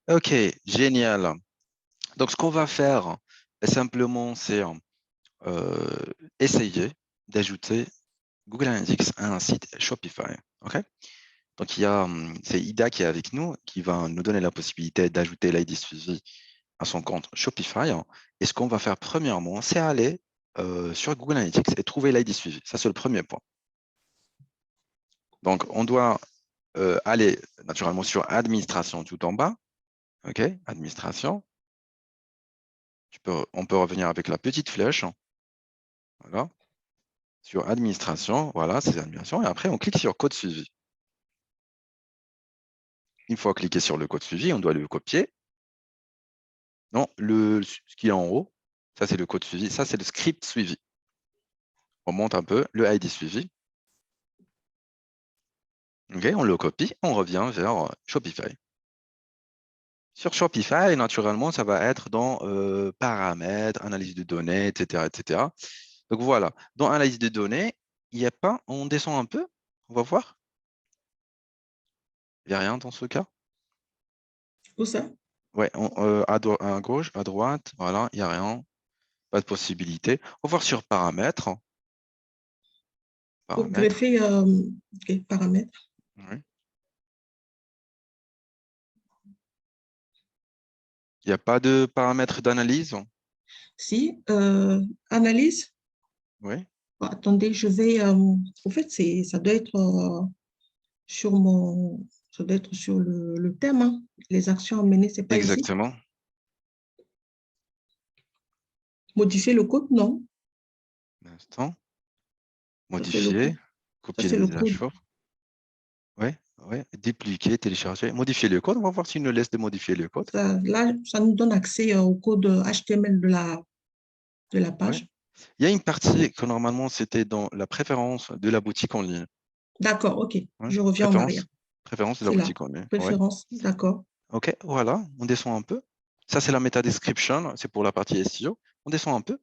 OK, génial. Donc, ce qu'on va faire, simplement, c'est euh, essayer d'ajouter Google Analytics à un site Shopify. OK? Donc, c'est Ida qui est avec nous, qui va nous donner la possibilité d'ajouter l'ID suivi à son compte Shopify. Et ce qu'on va faire premièrement, c'est aller sur Google Analytics et trouver l'ID suivi. Ça, c'est le premier point. Donc, on doit aller naturellement sur Administration tout en bas. OK? Administration. On peut revenir avec la petite flèche. Voilà. Sur Administration. Voilà, c'est Administration. Et après, on clique sur Code suivi. Une fois cliqué sur le code suivi, on doit le copier. Non, ce qui est en haut, ça c'est le code suivi. Ça, c'est le script suivi. On monte un peu le ID suivi. OK, on le copie, on revient vers Shopify. Sur Shopify, naturellement, ça va être dans paramètres, analyse de données, etc., etc. Donc voilà, dans analyse de données, il n'y a pas, on descend un peu, on va voir. Il n'y a rien dans ce cas. Où ça? Ouais, à gauche, à droite, voilà, il n'y a rien, pas de possibilité. On va voir sur paramètres. Pour Paramètres. greffer ok, paramètres. Oui. Il n'y a pas de paramètres d'analyse. Si, analyse. Oui, Attendez, je vais. En fait, ça doit être sur ça doit être sur le thème, hein. Les actions à mener, c'est pas ici. exactement. Modifier le code, non. Un instant. Ça, c'est le Modifier, code. Ça, copier les c'est le mises à code. jour. Oui, oui. Dupliquer, télécharger, modifier le code. On va voir s'il nous laisse de modifier le code. Là, ça nous donne accès au code HTML de la Oui. page. Il y a une partie que normalement c'était dans la préférence de la boutique en ligne. D'accord, ok. Oui. Je reviens en arrière. Préférence de la C'est là. boutique en ligne. Oui. Préférence, d'accord. OK, voilà. On descend un peu. Ça, c'est la meta description. C'est pour la partie SEO. On descend un peu.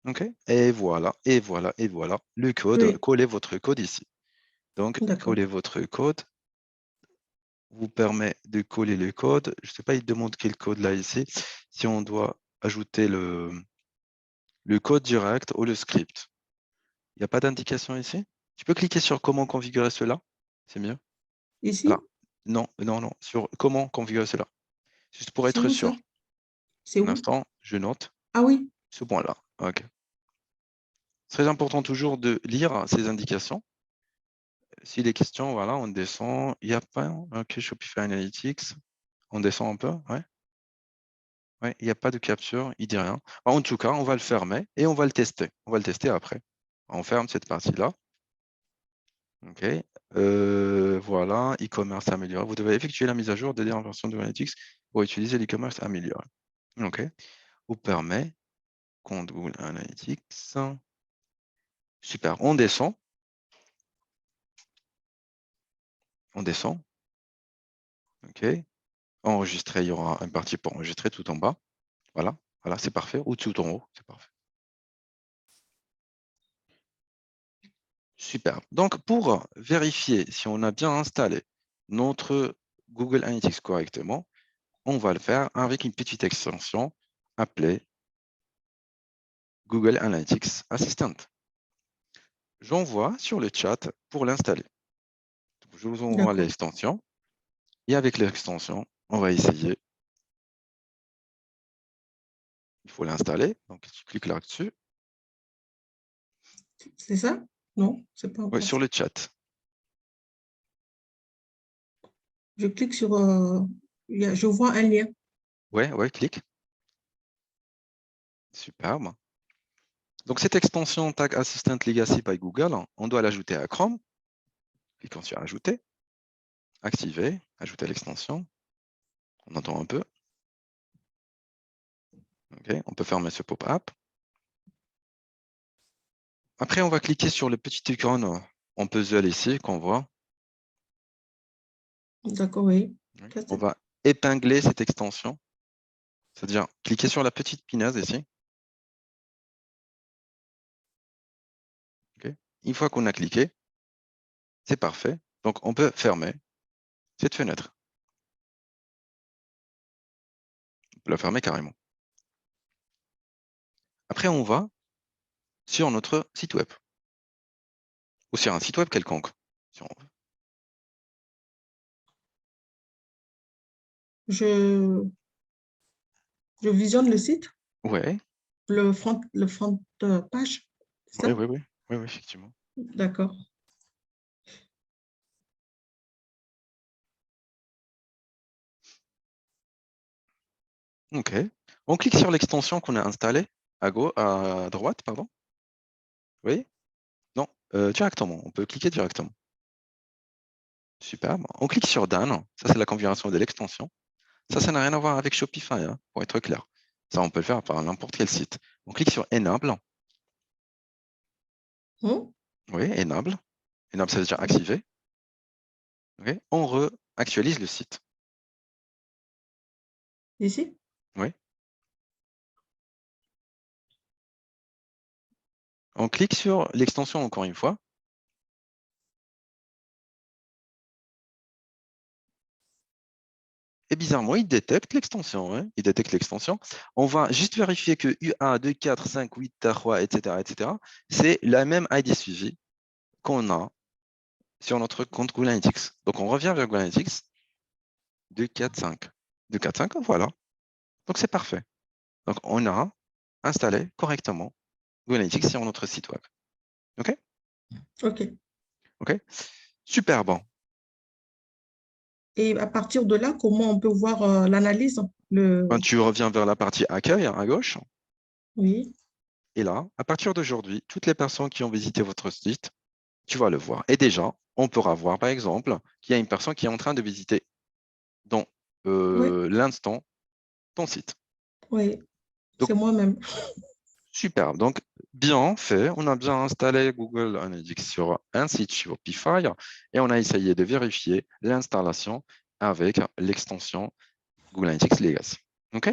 OK. Et voilà, et voilà, et voilà. Le code, Oui, collez votre code ici. Donc, d'accord. collez votre code. Vous permet de coller le code. Je ne sais pas, il demande quel code là ici. Si on doit ajouter le code direct ou le script. Il n'y a pas d'indication ici. Tu peux cliquer sur comment configurer cela. C'est mieux. Voilà. Ici, Non, non, non. Sur comment configurer cela. Juste pour c'est être où ça? sûr. C'est Un où? instant, je note Ah oui, ce point-là. OK. Très important toujours de lire ces indications. S'il est question, voilà, on descend. Il n'y a pas. OK, Shopify Analytics. On descend un peu. Ouais. Ouais, il n'y a pas de capture, il dit rien. En tout cas, on va le fermer et on va le tester. On va le tester après. On ferme cette partie-là. OK. Voilà, e-commerce amélioré. Vous devez effectuer la mise à jour des dernières versions de Analytics pour utiliser l'e-commerce amélioré. OK. Vous permet compte Google Analytics. Super. On descend. On descend. OK. Enregistrer, il y aura une partie pour enregistrer tout en bas. Voilà. Voilà, c'est parfait. Ou tout en haut. C'est parfait. Super. Donc, pour vérifier si on a bien installé notre Google Analytics correctement, on va le faire avec une petite extension appelée Google Analytics Assistant. J'envoie sur le chat pour l'installer. Je vous envoie d'accord. l'extension et avec l'extension, on va essayer. Il faut l'installer. Donc, tu cliques là-dessus. C'est ça? Non, c'est pas Ouais, encore sur ça. le chat. Je clique sur, je vois un lien. Ouais, ouais, clique. Superbe. Donc, cette extension Tag Assistant Legacy by Google, on doit l'ajouter à Chrome. Cliquons sur Ajouter. Activer, ajouter l'extension. On entend un peu. OK, on peut fermer ce pop-up. Après, on va cliquer sur le petit icône en puzzle ici qu'on voit. D'accord, oui. Oui. Ça, On va épingler cette extension, c'est-à-dire cliquer sur la petite pinaise ici. OK. Une fois qu'on a cliqué, c'est parfait. Donc, on peut fermer cette fenêtre. On peut la fermer carrément. Après, on va sur notre site web. Ou sur un site web quelconque, si on veut. Je visionne le site, Ouais, le front page, c'est oui, ça? oui, oui, oui, oui, effectivement. D'accord. OK. On clique sur l'extension qu'on a installée à droite, pardon. Oui? Non, directement. On peut cliquer directement. Superbe. On clique sur Done. Ça, c'est la configuration de l'extension. Ça n'a rien à voir avec Shopify, hein, pour être clair. Ça, on peut le faire par n'importe quel site. On clique sur Enable. Hmm? Oui, Enable. Enable, ça veut dire activer. OK. On réactualise le site. Ici? Oui. On clique sur l'extension encore une fois. Et bizarrement, il détecte l'extension. Hein. Il détecte l'extension. On va juste vérifier que UA 2, 4, 5, 8, 3, etc., c'est la même ID suivi qu'on a sur notre compte Google Analytics. Donc, on revient vers Google Analytics. 2, 4, 5. 2, 4, 5, voilà. Donc, c'est parfait. Donc, on a installé correctement Google Analytics sur notre site web. OK? OK. OK? Super bon. Et à partir de là, comment on peut voir l'analyse? Ben, tu reviens vers la partie accueil à gauche. Oui. Et là, à partir d'aujourd'hui, toutes les personnes qui ont visité votre site, tu vas le voir. Et déjà, on pourra voir, par exemple, qu'il y a une personne qui est en train de visiter dans Oui, l'instant ton site. oui, Donc, c'est moi-même. super. Donc, bien fait. On a bien installé Google Analytics sur un site Shopify et on a essayé de vérifier l'installation avec l'extension Google Analytics Legacy. OK?